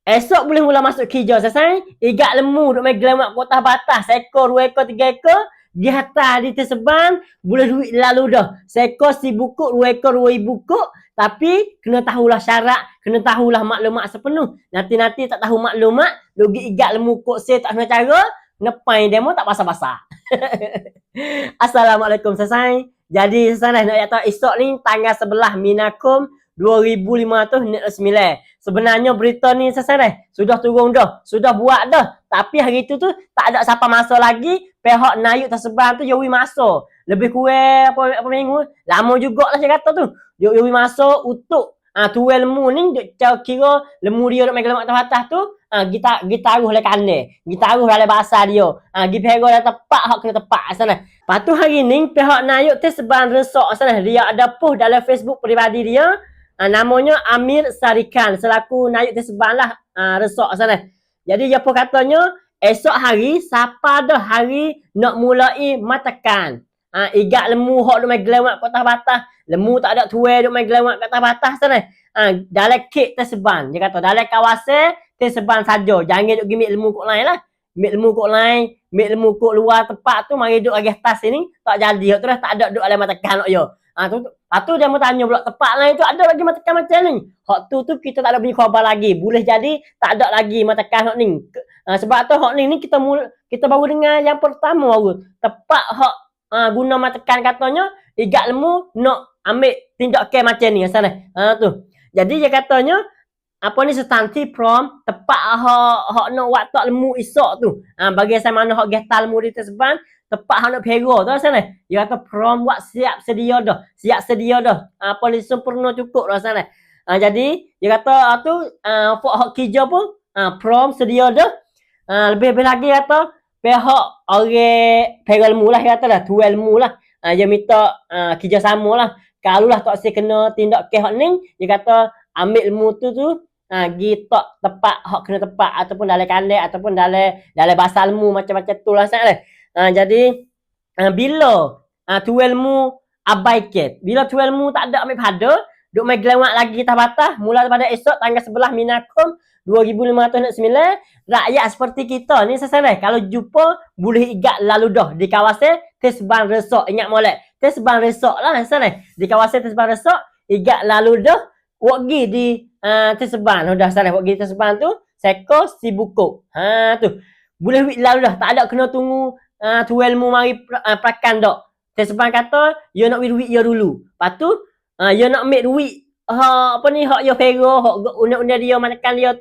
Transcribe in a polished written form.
Esok boleh mula masuk kerja selesai. Igak lemu duk main gelamak kota batas. Seekor, 2 ekor, 3 ekor. Di atas di terseban. Boleh duit lalu dah. Seekor si bukuk, 2 ekor, 2 bukuk. Tapi kena tahulah syarat. Kena tahulah maklumat sepenuh. Nanti tak tahu maklumat. Dugi igak lemu kok saya tak kena cara. Nepai demo tak basah-basah. Assalamualaikum selesai. Jadi selesai nak kata esok ni tanggal 11 Minakum 2509. Sebenarnya berita ni selesai sudah turun dah, sudah buat dah. Tapi hari tu tak ada siapa masuk lagi. Pihak Nayuk tersebar tu Yowi masuk. Lebih kurang apa minggu. Lama jugalah saya kata tu. Yowi masuk untuk tuai lemu ni kira lemu dia nak main gelamak atas tu. Kita taruh le kandang. Kita taruh dalam bahasa dia. Gi pego dah tepat hak kena tepat sana. Lepas tu hari ni pihak Nayuk tersebar resok sana. Dia ada post dalam Facebook peribadi dia. Namanya Amir Sarikan selaku Nayuk tersebar lah resok sana. Jadi dia pun katanya esok hari siapa dah hari nak mulai matakan. Igak lemu hok duk main gelamak kat atas batas. Lemu tak ada tuai duk main gelamak kat atas batas sana. Dalam kek terseban. Dia kata dalam kawasan terseban saja. Jangan duk gimik lemu kok lain lah. Mik lemu kok lain, mik lemu kok luar tempat tu mari duk lagi atas sini tak jadi. Tu dah tak ada duk dalam matakan nak yo. Tu dia mau tanya pula tempat lain tu ada lagi matakan macam ni. Hak tu kita tak ada punya khabar lagi. Boleh jadi tak ada lagi matakan hak ni. Sebab tu hak ni kita baru dengar yang pertama baru. Tepat hak guna matakan katanya igak lemu nak ambil tindakan macam ni asal tu. Jadi dia katanya apa ni substansi prom tepat hak nak waktu lemu esok tu. Bagi saya mana hak getal lemu di terseban tepat hak nak pera tu sana. Dia kata prom buat siap sedia dah. Siap sedia dah. Apa ni sempurna cukup dah sana. Jadi dia kata tu hak kerja pun prom sedia dah. Lebih-lebih lagi kata pihak orang pera lemu lah kata dah, tuai lemu lah. Dia minta kerjasama lah. Kalau lah tak kena tindak ke hak ni, dia kata ambil lemu tu gi tak tepat hak kena tepat ataupun dalam kandang ataupun dalam bahasa lemu macam-macam tu lah sana. Jadi bila tuai lemu abaikan, bila tuai lemu tak ada ambil pada, duk main gelamak lagi atas batas mula pada esok tanggal 11 Minakum 2509. Rakyat seperti kita ni sesenai kalau jumpa boleh igak lalu dah di kawasan tersebar resok. Ingat molek tersebar resok lah sesenai di kawasan tersebar resok igak lalu dah wagi di tersebar dah sana wagi tersebar tu seko si bukuk tu boleh wik lalu dah tak ada kena tunggu tuai ilmu mari prakan dak. Tersebar kata you nak duit you dulu. Lepas tu you nak ambil duit hak apa ni hak you pera hak undang-undang dia makan dia